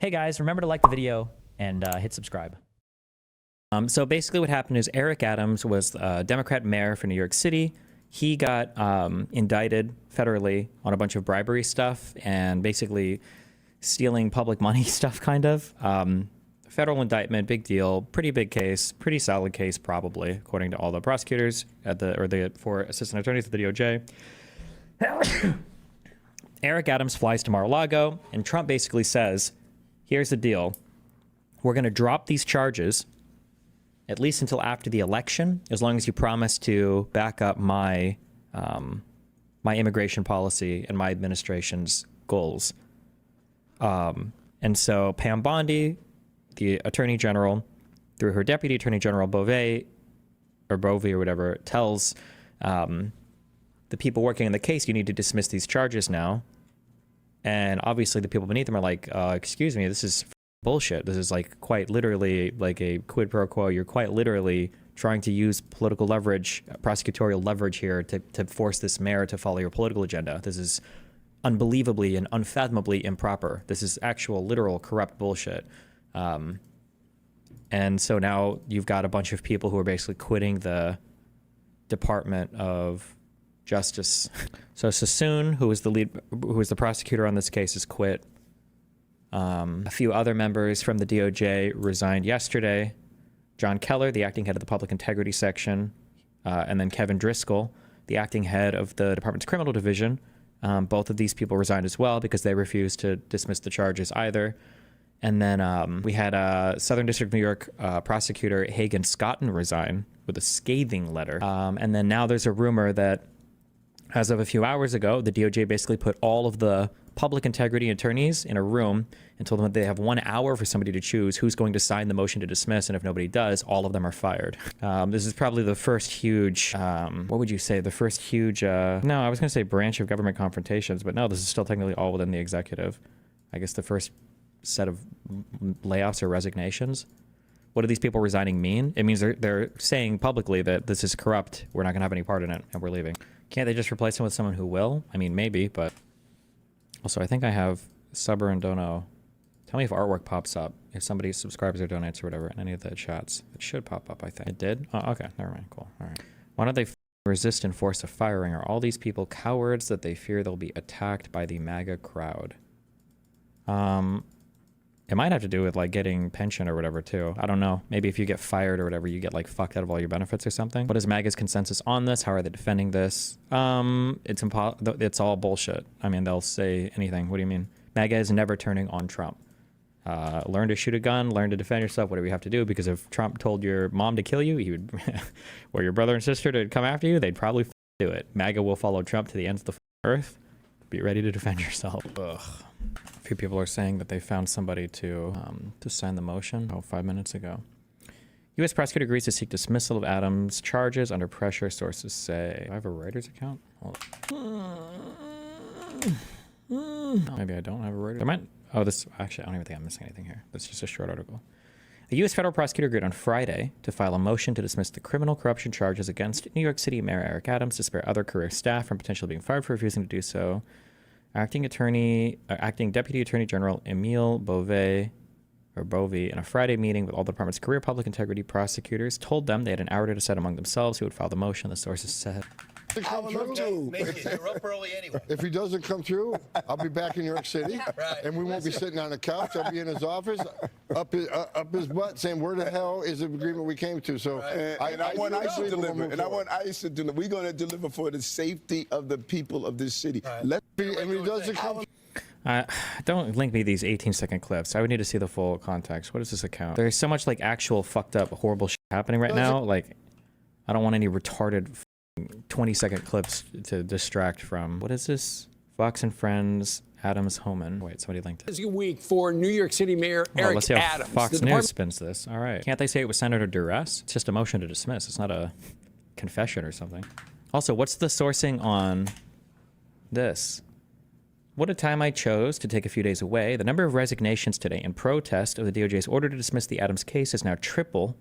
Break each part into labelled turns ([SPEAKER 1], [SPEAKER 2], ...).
[SPEAKER 1] Hey guys, remember to like the video and hit subscribe. So basically what happened is Eric Adams was a Democrat mayor for New York City. He got indicted federally on a bunch of bribery stuff and basically stealing public money stuff, kind of. Federal indictment, big deal, pretty big case, pretty solid case probably, according to all the prosecutors at the four assistant attorneys at the DOJ. Eric Adams flies to Mar-a-Lago, and Trump basically says, here's the deal. We're going to drop these charges at least until after the election, as long as you promise to back up my my immigration policy and my administration's goals. And so Pam Bondi, the Attorney General, through her Deputy Attorney General Bovee or whatever, tells the people working in the case, you need to dismiss these charges now. And obviously the people beneath them are like, excuse me, this is bullshit. This is like quite literally like a quid pro quo. You're quite literally trying to use political leverage, prosecutorial leverage here to force this mayor to follow your political agenda. This is unbelievably and unfathomably improper. This is actual literal corrupt bullshit. And so now you've got a bunch of people who are basically quitting the Department of Justice. So Sassoon, who was the prosecutor on this case, has quit. A few other members from the DOJ resigned yesterday. John Keller, the acting head of the Public Integrity Section, and then Kevin Driscoll, the acting head of the Department's Criminal Division. Both of these people resigned as well because they refused to dismiss the charges either. And then we had Southern District of New York prosecutor Hagen Scotton resign with a scathing letter. And then now there's a rumor that as of a few hours ago, the DOJ basically put all of the public integrity attorneys in a room and told them that they have 1 hour for somebody to choose who's going to sign the motion to dismiss. And if nobody does, all of them are fired. This is probably the first huge, what would you say? The first huge, no, I was going to say branch of government confrontations, but no, this is still technically all within the executive. I guess the first set of layoffs or resignations. What do these people resigning mean? It means they're saying publicly that this is corrupt. We're not going to have any part in it and we're leaving. Can't they just replace him with someone who will? I mean, maybe, but also I think I have Subber and Dono. Tell me if artwork pops up, if somebody subscribes or donates or whatever in any of the chats. It should pop up, I think. It did? Oh, okay, never mind, cool, all right. Why don't they resist and force a firing? Are all these people cowards that they fear they'll be attacked by the MAGA crowd? It might have to do with like getting pension or whatever too. I don't know. Maybe if you get fired or whatever, you get like fucked out of all your benefits or something. What is MAGA's consensus on this? How are they defending this? It's all bullshit. I mean, they'll say anything. What do you mean? MAGA is never turning on Trump. Learn to shoot a gun, learn to defend yourself, whatever you have to do, because if Trump told your mom to kill you, he would, or your brother and sister to come after you, they'd probably do it. MAGA will follow Trump to the ends of the earth. Be ready to defend yourself. Ugh. A few people are saying that they found somebody to sign the motion. 5 minutes ago. U.S. prosecutor agrees to seek dismissal of Adams' charges under pressure, sources say. Do I have a writer's account? Maybe I don't have a writer's account. Oh, this, actually, I don't even think I'm missing anything here. That's just a short article. A U.S. federal prosecutor agreed on Friday to file a motion to dismiss the criminal corruption charges against New York City Mayor Eric Adams to spare other career staff from potentially being fired for refusing to do so. Acting Deputy Attorney General Emile Bovee in a Friday meeting with all the department's career public integrity prosecutors told them they had an hour to decide among themselves who would file the motion, the sources said.
[SPEAKER 2] I would love to. You're up early anyway. If he doesn't come through, I'll be back in New York City, right. And we won't be sitting on the couch. I'll be in his office, up his butt, saying, "Where the hell is the agreement we came to?" So,
[SPEAKER 3] right. I want ICE to deliver. And I want ICE to deliver. We're going to deliver for the safety of the people of this city.
[SPEAKER 2] Right.
[SPEAKER 3] Let's
[SPEAKER 2] be. And he doesn't come.
[SPEAKER 1] Don't link me these 18-second clips. I would need to see the full context. What is this account? There's so much like actual fucked up, horrible shit happening right now. Like, I don't want any retarded 20-second clips to distract from. What is this? Fox and Friends, Adams Homan. Wait, somebody linked it.
[SPEAKER 4] Busy week for New York City Mayor Eric
[SPEAKER 1] let's see how
[SPEAKER 4] Adams.
[SPEAKER 1] Fox News spins this. All right. Can't they say it was Senator duress? It's just a motion to dismiss. It's not a confession or something. Also, what's the sourcing on this? What a time I chose to take a few days away. The number of resignations today in protest of the DOJ's order to dismiss the Adams case is now triple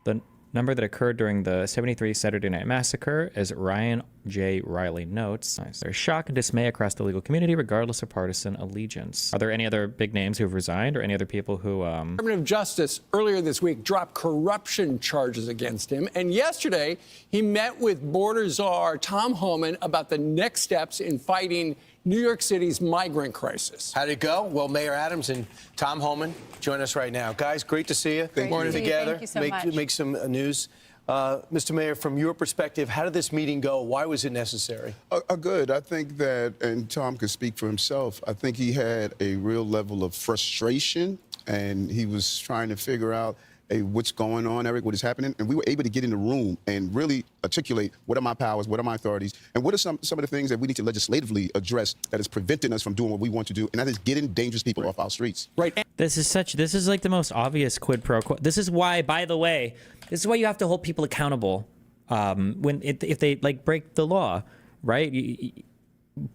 [SPEAKER 1] the number that occurred during the 73 Saturday Night Massacre, as Ryan J. Riley notes. Nice. There's shock and dismay across the legal community, regardless of partisan allegiance. Are there any other big names who've resigned or any other people who...
[SPEAKER 4] Department of Justice earlier this week dropped corruption charges against him. And yesterday, he met with border czar Tom Homan about the next steps in fighting New York City's migrant crisis.
[SPEAKER 5] How'd it go? Well, Mayor Adams and Tom Homan join us right now. Guys, great to see you.
[SPEAKER 6] Great to see you.
[SPEAKER 5] Together.
[SPEAKER 6] Thank you so much.
[SPEAKER 5] Make some news. Mr. Mayor, from your perspective, how did this meeting go? Why was it necessary?
[SPEAKER 3] Good. I think that, and Tom could speak for himself, I think he had a real level of frustration, and he was trying to figure out, hey, what's going on, Eric, what is happening? And we were able to get in the room and really articulate what are my powers, what are my authorities, and what are some of the things that we need to legislatively address that is preventing us from doing what we want to do, and that is getting dangerous people off our streets.
[SPEAKER 4] Right.
[SPEAKER 1] This is like the most obvious quid pro quo. This is why, by the way, this is why you have to hold people accountable if they like break the law, right?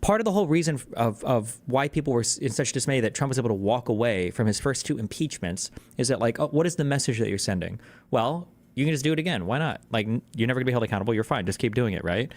[SPEAKER 1] Part of the whole reason of why people were in such dismay that Trump was able to walk away from his first 2 impeachments is that, like, oh, what is the message that you're sending? Well, you can just do it again. Why not? Like, you're never gonna be held accountable. You're fine. Just keep doing it, right?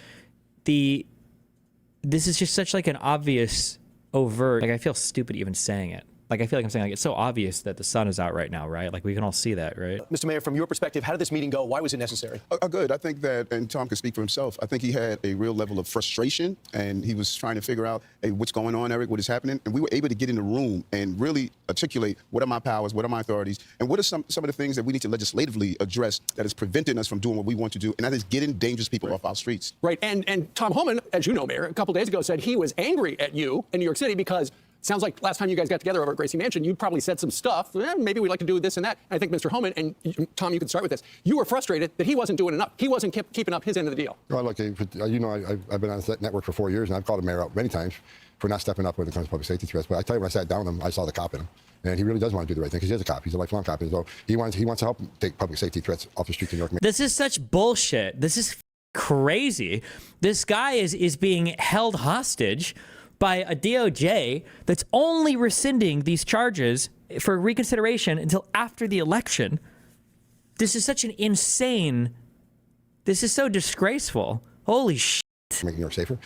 [SPEAKER 1] This is just such like an obvious, overt. Like, I feel stupid even saying it. Like, I feel like I'm saying, like, it's so obvious that the sun is out right now, right? Like, we can all see that, right?
[SPEAKER 5] Mr. Mayor, from your perspective, how did this meeting go? Why was it necessary?
[SPEAKER 3] Good. I think that, and Tom could speak for himself, I think he had a real level of frustration, and he was trying to figure out, hey, what's going on, Eric, what is happening? And we were able to get in the room and really articulate what are my powers, what are my authorities, and what are some of the things that we need to legislatively address that is preventing us from doing what we want to do, and that is getting dangerous people off our streets.
[SPEAKER 4] Right. And Tom Homan, as you know, Mayor, a couple days ago said he was angry at you in New York City because sounds like last time you guys got together over at Gracie Mansion, you probably said some stuff. Maybe we'd like to do this and that. And I think Mr. Homan, and Tom, you can start with this. You were frustrated that he wasn't doing enough. He wasn't keeping up his end of the deal.
[SPEAKER 2] Well, look, you know, I've been on this network for 4 years, and I've called the mayor out many times for not stepping up when it comes to public safety threats. But I tell you, when I sat down with him, I saw the cop in him. And he really does want to do the right thing because he is a cop. He's a lifelong cop. And so he wants to help take public safety threats off the streets of New York.
[SPEAKER 1] This is such bullshit. This is crazy. This guy is being held hostage by a DOJ that's only rescinding these charges for reconsideration until after the election. This is such an insane, this is so disgraceful. Holy shit.
[SPEAKER 2] Make New York safer.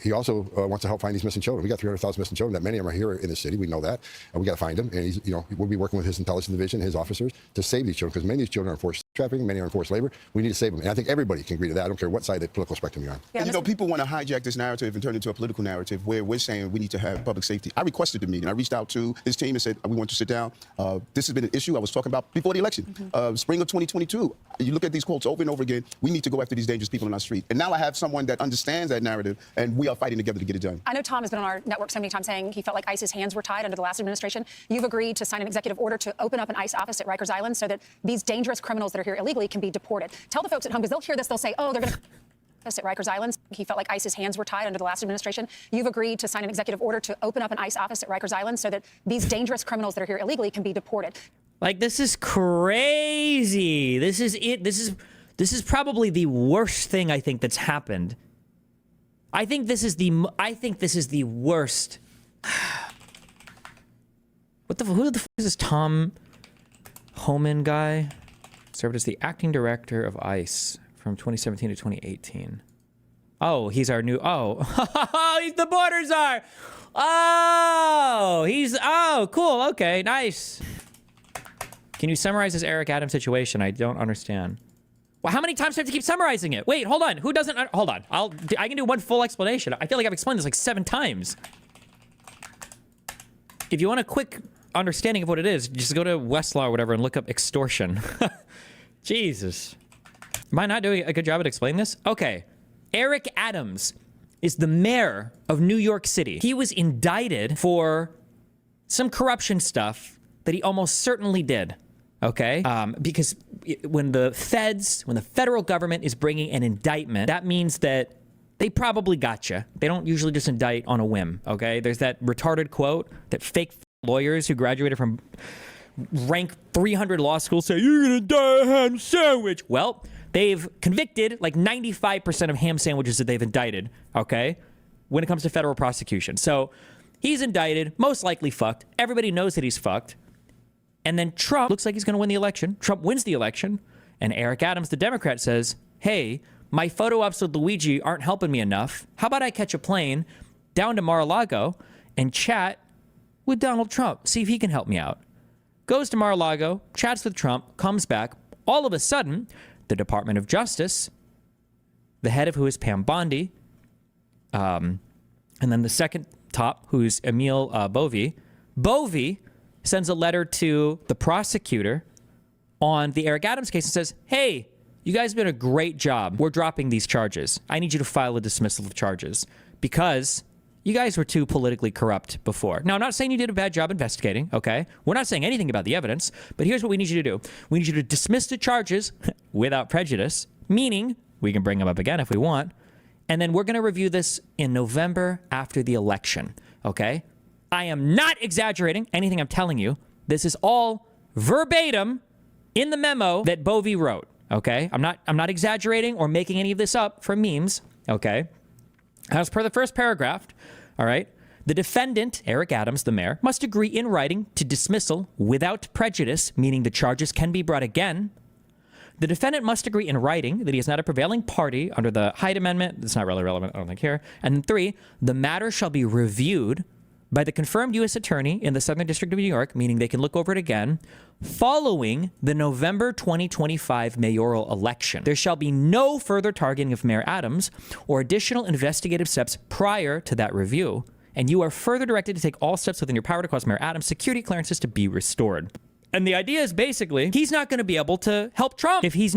[SPEAKER 2] He also wants to help find these missing children. We got 300,000 missing children. That many of them are here in the city. We know that. We got to find them. And he's, we'll be working with his intelligence division, his officers, to save these children because many of these children are in forced trafficking, many are in forced labor. We need to save them. And I think everybody can agree to that. I don't care what side of the political spectrum you're on.
[SPEAKER 3] Yeah, and, people want to hijack this narrative and turn it into a political narrative where we're saying we need to have public safety. I requested the meeting. I reached out to his team and said, we want to sit down. This has been an issue I was talking about before the election. Spring of 2022. You look at these quotes over and over again. We need to go after these dangerous people on our street. And now I have someone that understands that narrative, and we are fighting together to get it done.
[SPEAKER 6] I know Tom has been on our network so many times saying he felt like ICE's hands were tied under the last administration. You've agreed to sign an executive order to open up an ICE office at Rikers Island so that these dangerous criminals that are here illegally can be deported. Tell the folks at home, because they'll hear this, they'll say, oh, they're going to us at Rikers Island. He felt like ICE's hands were tied under the last administration. You've agreed to sign an executive order to open up an ICE office at Rikers Island so that these dangerous criminals that are here illegally can be deported.
[SPEAKER 1] Like, this is crazy. This is it. This is probably the worst thing I think that's happened. I think this is the worst. Who the fuck is this Tom Homan guy? Served as the acting director of ICE from 2017 to 2018. Oh, he's our new, he's the border czar. Oh, cool. Okay, nice. Can you summarize this Eric Adams situation? I don't understand. Well, how many times do I have to keep summarizing it? Wait, hold on. Who doesn't? Hold on. I can do one full explanation. I feel like I've explained this like 7 times. If you want a quick understanding of what it is, just go to Westlaw or whatever and look up extortion. Jesus. Am I not doing a good job at explaining this? Okay. Eric Adams is the mayor of New York City. He was indicted for some corruption stuff that he almost certainly did. Okay? Because when the federal government is bringing an indictment, that means that they probably got you. They don't usually just indict on a whim. Okay? There's that retarded quote that fake lawyers who graduated from rank 300 law school say, you're gonna die a ham sandwich. Well, they've convicted like 95% of ham sandwiches that they've indicted, okay, when it comes to federal prosecution. So he's indicted, most likely fucked. Everybody knows that he's fucked. And then Trump looks like he's gonna win the election. Trump wins the election. And Eric Adams, the Democrat, says, hey, my photo ops with Luigi aren't helping me enough. How about I catch a plane down to Mar-a-Lago and chat with Donald Trump, see if he can help me out. Goes to Mar-a-Lago, chats with Trump, comes back. All of a sudden, the Department of Justice, the head of who is Pam Bondi, and then the second top, who's Emil Bovey sends a letter to the prosecutor on the Eric Adams case and says, hey, you guys have done a great job. We're dropping these charges. I need you to file a dismissal of charges because you guys were too politically corrupt before. Now, I'm not saying you did a bad job investigating, okay? We're not saying anything about the evidence, but here's what we need you to do. We need you to dismiss the charges without prejudice, meaning we can bring them up again if we want, and then we're going to review this in November after the election, okay? I am not exaggerating anything I'm telling you. This is all verbatim in the memo that Bovey wrote, okay? I'm not exaggerating or making any of this up for memes, okay? As per the first paragraph, all right, the defendant, Eric Adams, the mayor, must agree in writing to dismissal without prejudice, meaning the charges can be brought again. The defendant must agree in writing that he is not a prevailing party under the Hyde Amendment. It's not really relevant, I don't think, here. And then 3, the matter shall be reviewed by the confirmed U.S. attorney in the Southern District of New York, meaning they can look over it again, following the November 2025 mayoral election. There shall be no further targeting of Mayor Adams or additional investigative steps prior to that review. And you are further directed to take all steps within your power to cause Mayor Adams' security clearances to be restored. And the idea is basically he's not going to be able to help Trump if he's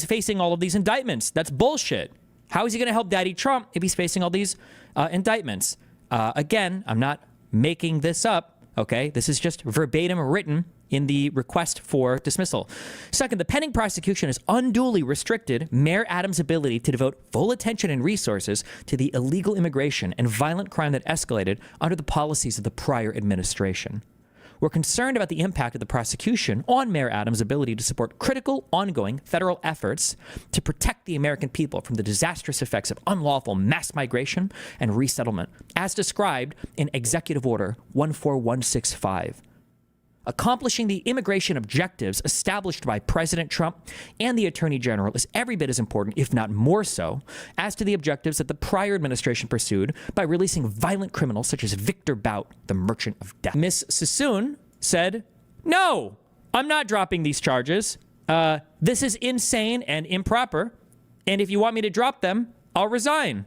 [SPEAKER 1] facing all of these indictments. That's bullshit. How is he going to help Daddy Trump if he's facing all these indictments? Again, I'm not making this up, okay? This is just verbatim written in the request for dismissal. Second, the pending prosecution has unduly restricted Mayor Adams' ability to devote full attention and resources to the illegal immigration and violent crime that escalated under the policies of the prior administration. We're concerned about the impact of the prosecution on Mayor Adams' ability to support critical, ongoing federal efforts to protect the American people from the disastrous effects of unlawful mass migration and resettlement, as described in Executive Order 14165. Accomplishing the immigration objectives established by President Trump and the Attorney General is every bit as important, if not more so, as to the objectives that the prior administration pursued by releasing violent criminals such as Victor Bout, the merchant of death. Ms. Sassoon said, no, I'm not dropping these charges. This is insane and improper. And if you want me to drop them, I'll resign.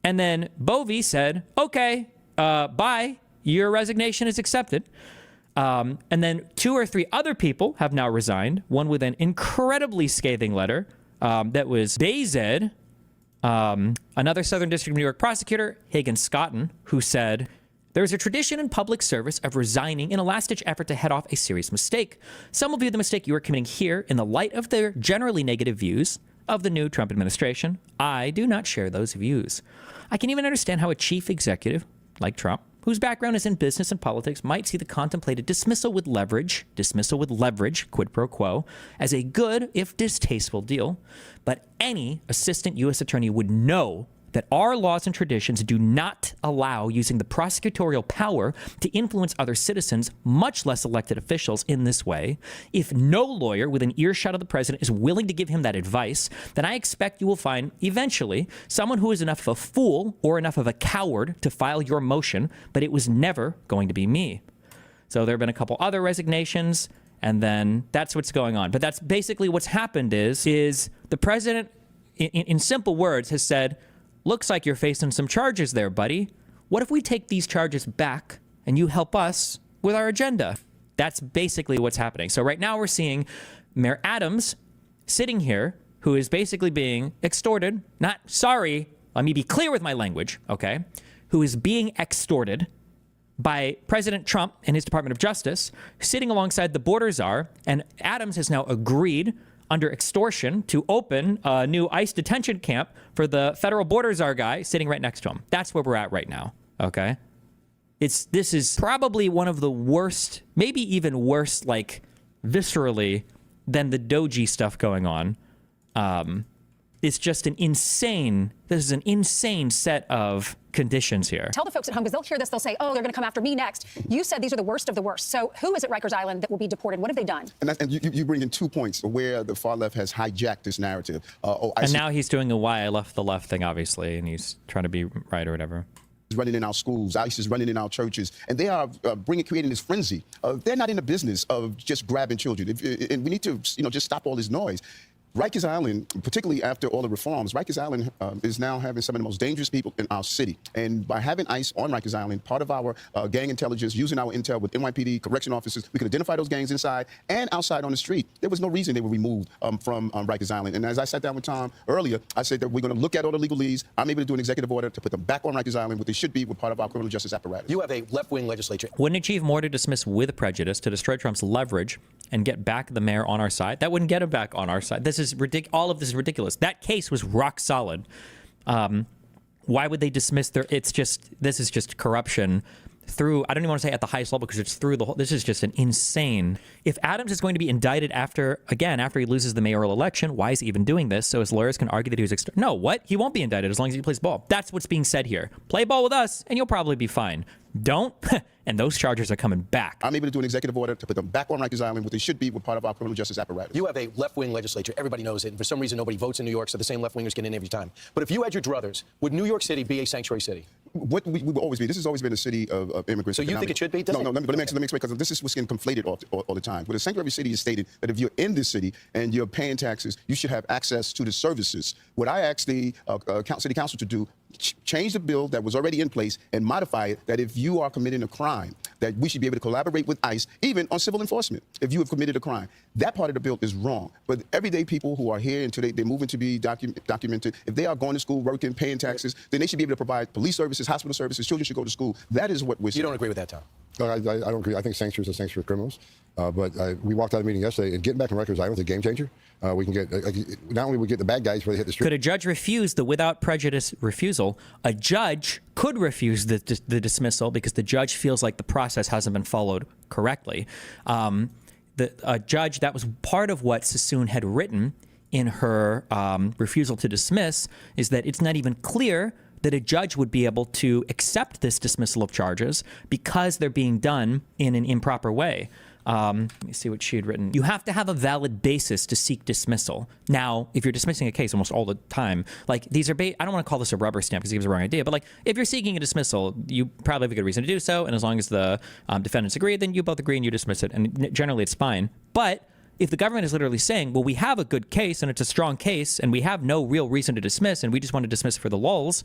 [SPEAKER 1] And then Bovey said, okay, bye. Your resignation is accepted. And then 2 or 3 other people have now resigned, one with an incredibly scathing letter that was Bayzed, another Southern District of New York prosecutor, Hagen Scotton, who said, there is a tradition in public service of resigning in a last-ditch effort to head off a serious mistake. Some will view the mistake you are committing here in the light of their generally negative views of the new Trump administration. I do not share those views. I can even understand how a chief executive like Trump, whose background is in business and politics, might see the contemplated dismissal with leverage, quid pro quo, as a good, if distasteful, deal. But any assistant U.S. attorney would know that our laws and traditions do not allow using the prosecutorial power to influence other citizens, much less elected officials, in this way. If no lawyer within earshot of the president is willing to give him that advice, then I expect you will find eventually someone who is enough of a fool or enough of a coward to file your motion, but it was never going to be me. So there have been a couple other resignations, and then that's what's going on. But that's basically what's happened is the president, in simple words, has said, looks like you're facing some charges there, buddy. What if we take these charges back and you help us with our agenda? That's basically what's happening. So right now we're seeing Mayor Adams sitting here who is basically being extorted. Let me be clear with my language, okay? Who is being extorted by President Trump and his Department of Justice, sitting alongside the border czar, and Adams has now agreed under extortion to open a new ICE detention camp for the federal border czar guy sitting right next to him. That's where we're at right now, okay? This is probably one of the worst, maybe even worse, like, viscerally, than the Doji stuff going on. is just an insane, this is an insane set of conditions here.
[SPEAKER 6] Tell the folks at home, because they'll hear this, they'll say, oh, they're going to come after me next. You said these are the worst of the worst. So who is at Rikers Island that will be deported? What have they done?
[SPEAKER 3] And you bring in 2 points where the far left has hijacked this narrative.
[SPEAKER 1] And now he's doing a why I left the left thing, obviously, and he's trying to be right or whatever.
[SPEAKER 3] Running in our schools, ICE is running in our churches, and they are creating this frenzy. They're not in the business of just grabbing children, and we need to, just stop all this noise. Rikers Island, particularly after all the reforms, Rikers Island is now having some of the most dangerous people in our city. And by having ICE on Rikers Island, part of our gang intelligence, using our intel with NYPD, correction officers, we can identify those gangs inside and outside on the street. There was no reason they were removed from Rikers Island. And as I sat down with Tom earlier, I said that we're going to look at all the legalese. I'm able to do an executive order to put them back on Rikers Island, what they should be with part of our criminal justice apparatus.
[SPEAKER 5] You have a left-wing legislature.
[SPEAKER 1] Wouldn't it achieve more to dismiss with prejudice, to destroy Trump's leverage, and get back the mayor on our side? That wouldn't get him back on our side. This is ridiculous. All of this is ridiculous. That case was rock solid. Why would they dismiss their? This is just corruption through. I don't even want to say at the highest level because it's through the whole. This is just an insane. If Adams is going to be indicted after he loses the mayoral election, why is he even doing this? So his lawyers can argue that he was no. What? He won't be indicted as long as he plays ball. That's what's being said here. Play ball with us, and you'll probably be fine. Don't, and those charges are coming back.
[SPEAKER 3] I'm able to do an executive order to put them back on Rikers Island, what they should be with part of our criminal justice apparatus.
[SPEAKER 5] You have a left-wing legislature. Everybody knows it. And for some reason, nobody votes in New York, so the same left-wingers get in every time. But if you had your druthers, would New York City be a sanctuary city?
[SPEAKER 3] What we will always be. This has always been a city of immigrants.
[SPEAKER 5] So you think it should be?
[SPEAKER 3] No, let me explain, because this is what's getting conflated all the time. With a sanctuary city is stated that if you're in this city and you're paying taxes, you should have access to the services. What I asked the city council to do, change the bill that was already in place and modify it that if you are committing a crime, that we should be able to collaborate with ICE, even on civil enforcement, if you have committed a crime. That part of the bill is wrong. But everyday people who are here and today, they're moving to be documented. If they are going to school, working, paying taxes, then they should be able to provide police services, hospital services. Children should go to school. That is what we're saying.
[SPEAKER 5] You don't agree with that, Tom?
[SPEAKER 2] No, I don't agree. I think sanctuary is a sanctuary for criminals. But we walked out of the meeting yesterday, and getting back on Rikers Island is a game changer. We can get not only we get the bad guys where they hit the street.
[SPEAKER 1] Could a judge refuse the without prejudice refusal? A judge could refuse the dismissal because the judge feels like the process hasn't been followed correctly. A judge, that was part of what Sassoon had written in her refusal to dismiss, is that it's not even clear that a judge would be able to accept this dismissal of charges because they're being done in an improper way. Let me see what she had written. You have to have a valid basis to seek dismissal. Now, if you're dismissing a case almost all the time, like these are, I don't want to call this a rubber stamp because he gives the wrong idea, but like if you're seeking a dismissal, you probably have a good reason to do so. And as long as the defendants agree, then you both agree and you dismiss it. And generally it's fine. But if the government is literally saying, well, we have a good case and it's a strong case and we have no real reason to dismiss and we just want to dismiss for the lulz,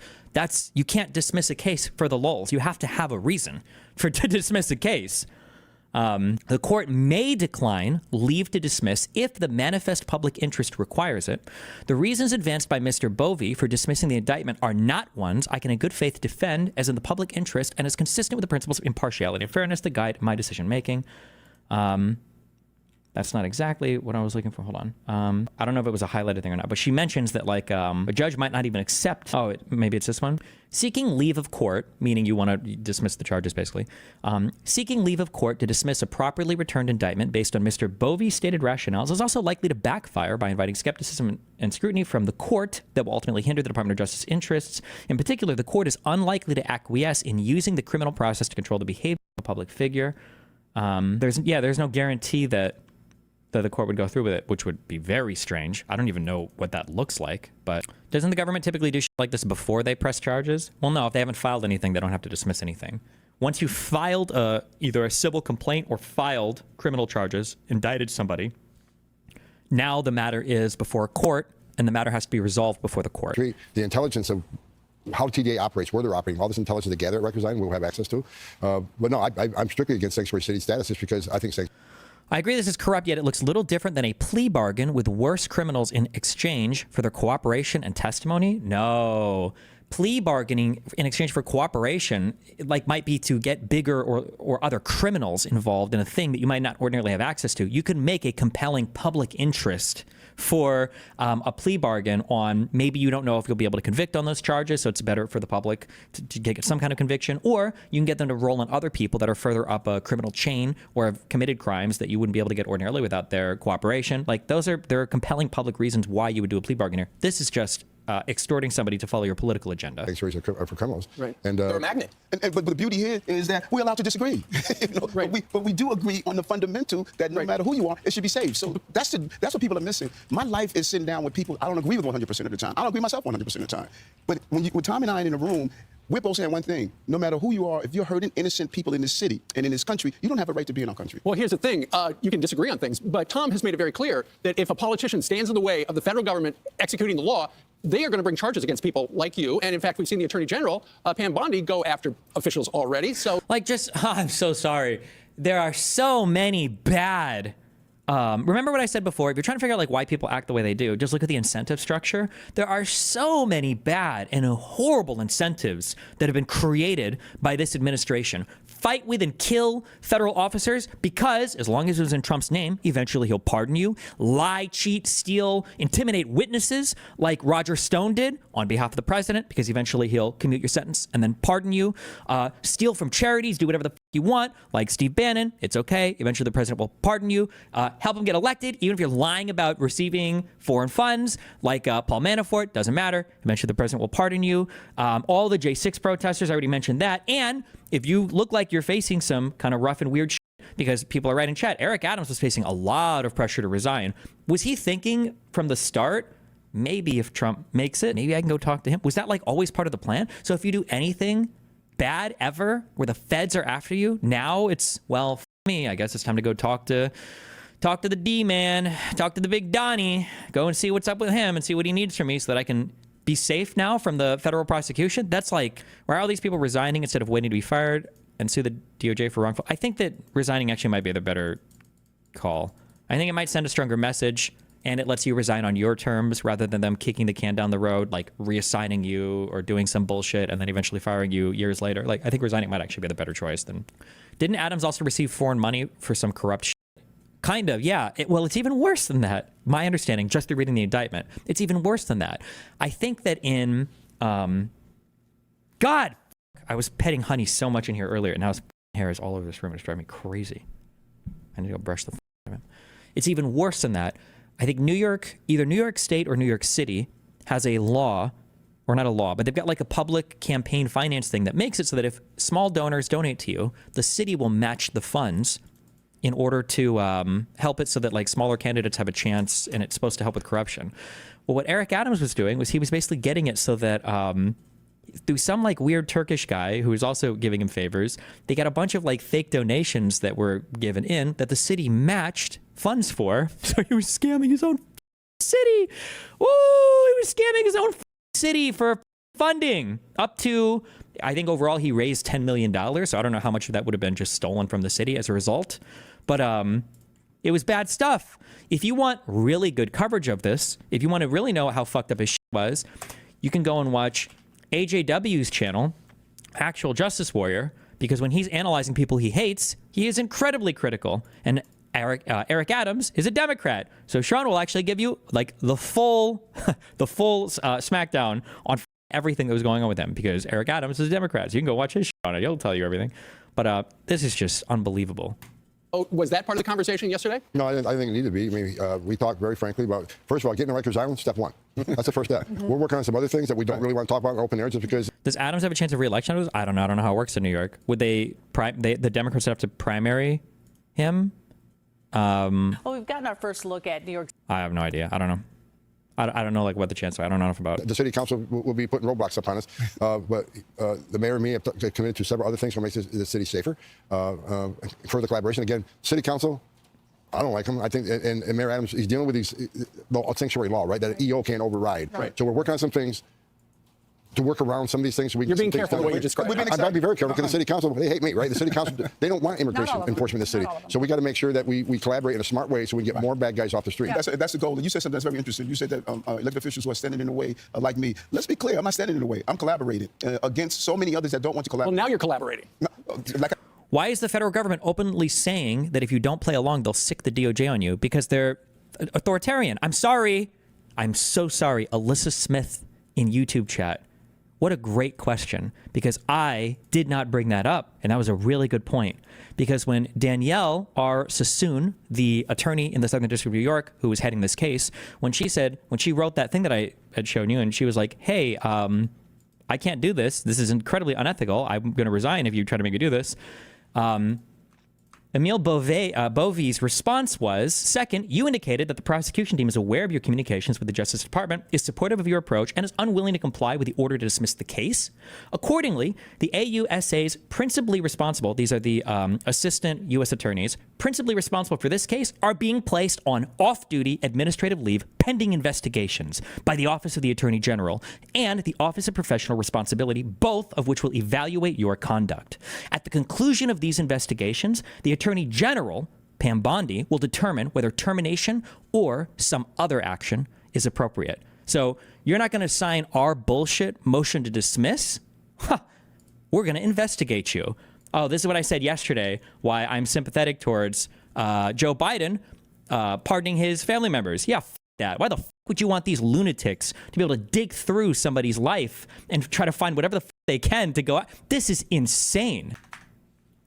[SPEAKER 1] you can't dismiss a case for the lulz. You have to have a reason to dismiss a case. The court may decline leave to dismiss if the manifest public interest requires it. The reasons advanced by Mr. Bovee for dismissing the indictment are not ones I can in good faith defend as in the public interest and as consistent with the principles of impartiality and fairness that guide my decision making. That's not exactly what I was looking for. Hold on. I don't know if it was a highlighted thing or not, but she mentions that like a judge might not even accept. Maybe it's this one. Seeking leave of court, meaning you want to dismiss the charges, basically. Seeking leave of court to dismiss a properly returned indictment based on Mr. Bovee's stated rationales is also likely to backfire by inviting skepticism and scrutiny from the court that will ultimately hinder the Department of Justice interests. In particular, the court is unlikely to acquiesce in using the criminal process to control the behavior of a public figure. There's no guarantee that the court would go through with it, which would be very strange. I don't even know what that looks like, but doesn't the government typically do shit like this before they press charges? Well, no, if they haven't filed anything, they don't have to dismiss anything. Once you filed either a civil complaint or filed criminal charges, indicted somebody, now the matter is before a court and the matter has to be resolved before the court.
[SPEAKER 2] The intelligence of how TDA operates, where they're operating, all this intelligence they gather at Rikers Island, we'll have access to. But no, I'm strictly against sanctuary city status just because I think
[SPEAKER 1] I agree this is corrupt, yet it looks little different than a plea bargain with worse criminals in exchange for their cooperation and testimony. No. plea bargaining in exchange for cooperation, like, might be to get bigger or other criminals involved in a thing that you might not ordinarily have access to. You can make a compelling public interest for a plea bargain on maybe you don't know if you'll be able to convict on those charges, so it's better for the public to get some kind of conviction, or you can get them to roll on other people that are further up a criminal chain or have committed crimes that you wouldn't be able to get ordinarily without their cooperation. Like, there are compelling public reasons why you would do a plea bargain here. This is just extorting somebody to follow your political agenda.
[SPEAKER 2] For criminals.
[SPEAKER 4] Right.
[SPEAKER 2] And
[SPEAKER 5] They're a magnet.
[SPEAKER 3] But the beauty here is that we're allowed to disagree.
[SPEAKER 4] Right.
[SPEAKER 3] But we do agree on the fundamental that no matter who you are, it should be safe. So that's what people are missing. My life is sitting down with people I don't agree with 100% of the time. I don't agree myself 100% of the time. But when Tom and I are in a room, we're both saying one thing. No matter who you are, if you're hurting innocent people in this city and in this country, you don't have a right to be in our country.
[SPEAKER 4] Well, here's the thing. You can disagree on things, but Tom has made it very clear that if a politician stands in the way of the federal government executing the law, they are going to bring charges against people like you. And in fact, we've seen the Attorney General, Pam Bondi, go after officials already. So,
[SPEAKER 1] I'm so sorry. There are so many bad. Remember what I said before? If you're trying to figure out why people act the way they do, just look at the incentive structure. There are so many bad and horrible incentives that have been created by this administration. Fight with and kill federal officers because, as long as it was in Trump's name, eventually he'll pardon you. Lie, cheat, steal, intimidate witnesses like Roger Stone did on behalf of the president because eventually he'll commute your sentence and then pardon you. Steal from charities, do whatever the you want, like Steve Bannon. It's okay. Eventually the president will pardon you. Help him get elected, even if you're lying about receiving foreign funds, like Paul Manafort. Doesn't matter. Eventually the president will pardon you. All the J6 protesters, I already mentioned that. And if you look like you're facing some kind of rough and weird shit, because people are writing in chat, Eric Adams was facing a lot of pressure to resign. Was he thinking from the start, maybe if Trump makes it, maybe I can go talk to him? Was that always part of the plan? So if you do anything bad ever where the feds are after you, now it's, well, f me, I guess it's time to go talk to the D-man, talk to the big Donnie, go and see what's up with him and see what he needs from me so that I can be safe now from the federal prosecution. That's why are all these people resigning instead of waiting to be fired and sue the DOJ for wrongful? I think that resigning actually might be the better call. I think it might send a stronger message, and it lets you resign on your terms rather than them kicking the can down the road, reassigning you or doing some bullshit and then eventually firing you years later. I think resigning might actually be the better choice than... Didn't Adams also receive foreign money for some corrupt shit? Kind of, yeah. It's even worse than that. My understanding, just through reading the indictment, it's even worse than that. I think that in... God! I was petting Honey so much in here earlier, and now his hair is all over this room. It's driving me crazy. I need to go brush the out of him. It's even worse than that. I think either New York State or New York City has a law, or not a law, but they've got a public campaign finance thing that makes it so that if small donors donate to you, the city will match the funds in order to help it so that smaller candidates have a chance, and it's supposed to help with corruption. Well, what Eric Adams was doing was he was basically getting it so that through some weird Turkish guy who was also giving him favors, they got a bunch of fake donations that were given in that the city matched funds for. So he was scamming his own city. Woo! He was scamming his own city for funding up to, I think overall he raised $10 million. So I don't know how much of that would have been just stolen from the city as a result. But it was bad stuff. If you want really good coverage of this, if you want to really know how fucked up his shit was, you can go and watch AJW's channel, Actual Justice Warrior, because when he's analyzing people he hates, he is incredibly critical. And Eric Adams is a Democrat. So Sean will actually give you the full smackdown on everything that was going on with him, because Eric Adams is a Democrat. So you can go watch his shit on it. He'll tell you everything. But this is just unbelievable.
[SPEAKER 4] Oh, was that part of the conversation yesterday?
[SPEAKER 2] No, I think it needed to be. We talked very frankly about, first of all, getting to Rikers Island, step one. That's the first step. We're working on some other things that we don't really want to talk about in open air just because.
[SPEAKER 1] Does Adams have a chance of re-election? I don't know. I don't know how it works in New York. Would the Democrats have to primary him?
[SPEAKER 7] Well, we've gotten our first look at New York.
[SPEAKER 1] I have no idea. I don't know. I don't know what the chances are. I don't know enough about it.
[SPEAKER 2] The city council will be putting roadblocks upon us, but the mayor and me have committed to several other things to make the city safer. Further collaboration. Again, city council, I don't like him. I think, and Mayor Adams, he's dealing with these sanctuary law, right? That an EO can't override.
[SPEAKER 4] Right.
[SPEAKER 2] So we're working on some things to work around some of these things. So we
[SPEAKER 4] You're
[SPEAKER 2] get
[SPEAKER 4] being
[SPEAKER 2] some things
[SPEAKER 4] careful
[SPEAKER 2] done
[SPEAKER 4] the way you
[SPEAKER 2] quick.
[SPEAKER 4] describe it.
[SPEAKER 2] I've got to be very careful because the city council, they hate me, right? The city council, they don't want immigration
[SPEAKER 6] all of them.
[SPEAKER 2] enforcement in the city.
[SPEAKER 6] Not all of them.
[SPEAKER 2] So we got to make sure that we collaborate in a smart way so we get more bad guys off the street.
[SPEAKER 3] That's the goal. And you said something that's very interesting. You said that elected officials who are standing in the way, like me. Let's be clear. I'm not standing in the way. I'm collaborating against so many others that don't want to
[SPEAKER 4] Well,
[SPEAKER 3] collaborate.
[SPEAKER 4] now you're collaborating.
[SPEAKER 1] Why is the federal government openly saying that if you don't play along, they'll sick the DOJ on you? Because they're authoritarian. I'm sorry. I'm so sorry. Alyssa Smith in YouTube chat. What a great question, because I did not bring that up. And that was a really good point. Because when Danielle R. Sassoon, the attorney in the Southern District of New York, who was heading this case, when she wrote that thing that I had shown you, and she was like, hey, I can't do this. This is incredibly unethical. I'm going to resign if you try to make me do this. Emile Bovey's response was, second, you indicated that the prosecution team is aware of your communications with the Justice Department, is supportive of your approach, and is unwilling to comply with the order to dismiss the case. Accordingly, the AUSAs principally responsible, these are the assistant U.S. attorneys, principally responsible for this case are being placed on off-duty administrative leave pending investigations by the Office of the Attorney General and the Office of Professional Responsibility, both of which will evaluate your conduct. At the conclusion of these investigations, the Attorney General, Pam Bondi, will determine whether termination or some other action is appropriate. So you're not going to sign our bullshit motion to dismiss? Huh. We're going to investigate you. Oh, this is what I said yesterday, why I'm sympathetic towards Joe Biden pardoning his family members. Yeah, that. Why the would you want these lunatics to be able to dig through somebody's life and try to find whatever the they can to go out? This is insane.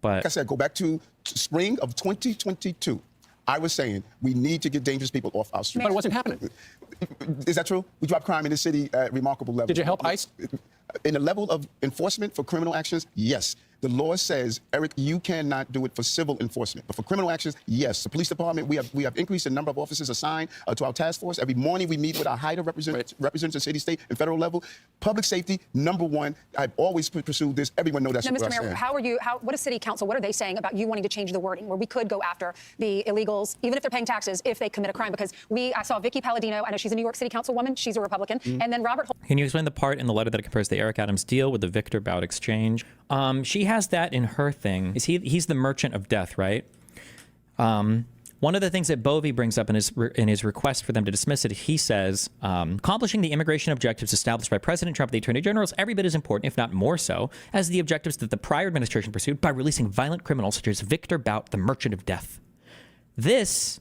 [SPEAKER 1] But
[SPEAKER 3] Like I said, go back to spring of 2022. I was saying we need to get dangerous people off our streets.
[SPEAKER 4] But it wasn't happening.
[SPEAKER 3] Is that true? We dropped crime in the city at remarkable levels.
[SPEAKER 4] Did you help ICE?
[SPEAKER 3] In the level of enforcement for criminal actions, yes. The law says, Eric, you cannot do it for civil enforcement. But for criminal actions, yes. The police department, we have increased the number of officers assigned to our task force. Every morning we meet with our HIDA representatives of city, state, and federal level. Public safety, number one. I've always pursued this. Everyone knows that's
[SPEAKER 6] Now,
[SPEAKER 3] what
[SPEAKER 6] Mr.
[SPEAKER 3] I
[SPEAKER 6] Mayor,
[SPEAKER 3] stand.
[SPEAKER 6] what is City Council, what are they saying about you wanting to change the wording where we could go after the illegals, even if they're paying taxes, if they commit a crime? Because I saw Vicky Palladino, I know she's a New York City Councilwoman, she's a Republican, and then Robert
[SPEAKER 1] can you explain the part in the letter that compares the Eric Adams deal with the Victor Bout exchange? She has that in her thing. He's the merchant of death, right? One of the things that Bovey brings up in his request for them to dismiss it, he says, accomplishing the immigration objectives established by President Trump and the Attorney General is every bit as important, if not more so, as the objectives that the prior administration pursued by releasing violent criminals such as Victor Bout, the merchant of death. This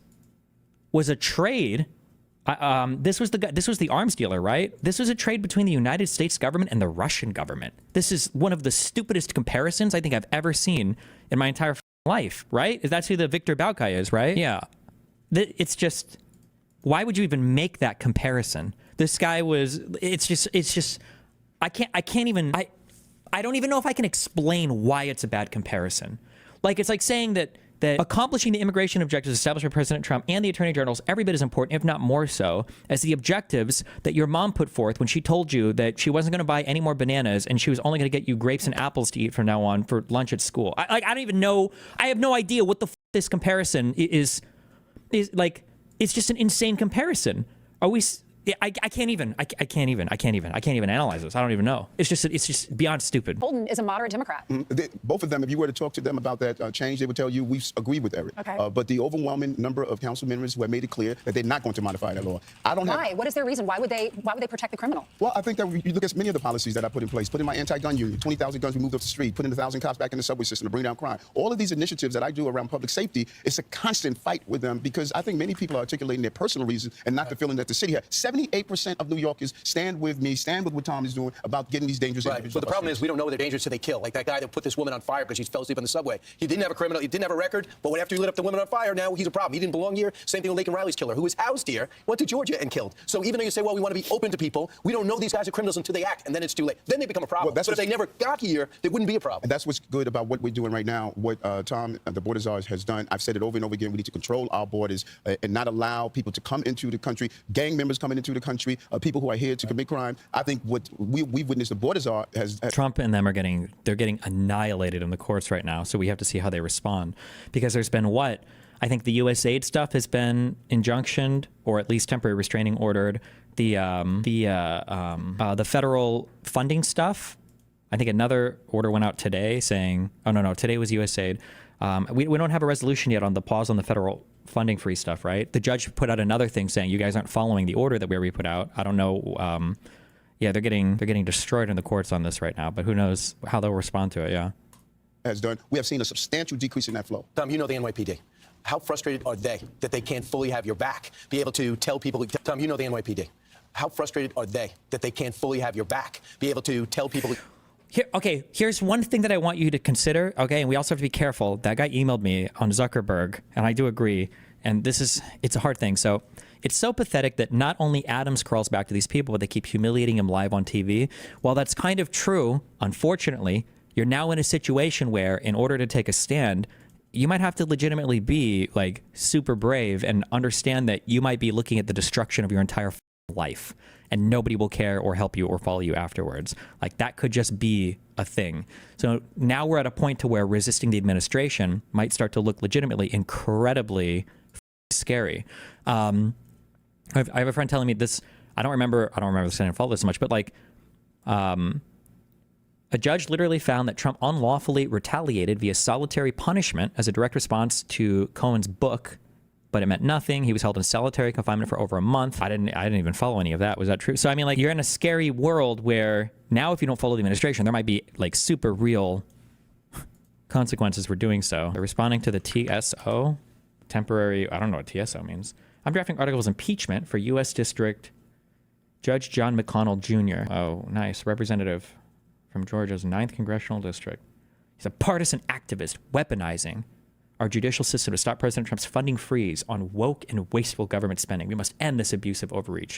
[SPEAKER 1] was a trade. This was the arms dealer, right? This was a trade between the United States government and the Russian government. This is one of the stupidest comparisons I think I've ever seen in my entire life, right? That's who the Victor Bout guy is, right? Yeah. It's just, why would you even make that comparison? This guy was, it's just, I don't even know if I can explain why it's a bad comparison. Like, it's like saying that accomplishing the immigration objectives established by President Trump and the Attorney General is every bit as important, if not more so, as the objectives that your mom put forth when she told you that she wasn't going to buy any more bananas and she was only going to get you grapes and apples to eat from now on for lunch at school. I don't even know. I have no idea what the this comparison is like. It's just an insane comparison. Are we? I can't even analyze this. I don't even know. It's just beyond stupid.
[SPEAKER 6] Holden is a moderate Democrat.
[SPEAKER 3] Both of them, if you were to talk to them about that change, they would tell you we agree with Eric.
[SPEAKER 6] Okay.
[SPEAKER 3] But the overwhelming number of council members who have made it clear that they're not going to modify that law.
[SPEAKER 6] Why? What is their reason? Why would they protect the criminal?
[SPEAKER 3] Well, I think that you look at many of the policies that I put in place. Put in my anti-gun union, 20,000 guns removed off the street, putting 1,000 cops back in the subway system to bring down crime. All of these initiatives that I do around public safety, it's a constant fight with them because I think many people are articulating their personal reasons and not the feeling that the city has. 78% of New Yorkers stand with me, stand with what Tom is doing about getting these dangerous individuals.
[SPEAKER 5] But the problem is we don't know they're dangerous till they kill. Like that guy that put this woman on fire because she fell asleep on the subway. He didn't have a criminal, he didn't have a record, but after he lit up the woman on fire, now he's a problem. He didn't belong here. Same thing with Laken Riley's killer, who was housed here, went to Georgia and killed. So even though you say, well, we want to be open to people, we don't know these guys are criminals until they act, and then it's too late. Then they become a problem. But if they never got here, they wouldn't be a problem.
[SPEAKER 3] And that's what's good about what we're doing right now, what Tom, the border czar, has done. I've said it over and over again. We need to control our borders and not allow people to come into the country, gang members coming into the country, people who are here to commit crime. I think what we've witnessed the border czar has
[SPEAKER 1] Trump and them are getting annihilated in the courts right now. So we have to see how they respond, because there's been I think the USAID stuff has been injunctioned or at least temporary restraining ordered. the federal funding stuff, I think another order went out today saying, oh, no, today was USAID. We don't have a resolution yet on the pause on the federal funding free stuff, right? The judge put out another thing saying you guys aren't following the order that we put out. I don't know. Yeah, they're getting destroyed in the courts on this right now, but who knows how they'll respond to it, yeah.
[SPEAKER 3] Has done. We have seen a substantial decrease in that flow.
[SPEAKER 5] Tom, you know the NYPD. How frustrated are they that they can't fully have your back? Be able to tell people. Tom, you know the NYPD. How frustrated are they that they can't fully have your back? Be able to tell people.
[SPEAKER 1] Here's one thing that I want you to consider. Okay, and we also have to be careful. That guy emailed me on Zuckerberg, and I do agree. And it's a hard thing. So it's so pathetic that not only Adams crawls back to these people, but they keep humiliating him live on TV. While that's kind of true, unfortunately, you're now in a situation where in order to take a stand, you might have to legitimately be like super brave and understand that you might be looking at the destruction of your entire life and nobody will care or help you or follow you afterwards. Like that could just be a thing. So now we're at a point to where resisting the administration might start to look legitimately incredibly scary. I have a friend telling me this. I don't remember this. I didn't follow this much, but like, a judge literally found that Trump unlawfully retaliated via solitary punishment as a direct response to Cohen's book, but it meant nothing. He was held in solitary confinement for over a month. I didn't even follow any of that. Was that true? So I mean, like, you're in a scary world where now if you don't follow the administration, there might be like super real consequences for doing so. They're responding to the TSO, temporary. I don't know what TSO means. I'm drafting articles impeachment for U.S. District Judge John McConnell Jr. Oh, nice. Representative from Georgia's 9th Congressional District. He's a partisan activist weaponizing our judicial system to stop President Trump's funding freeze on woke and wasteful government spending. We must end this abusive overreach.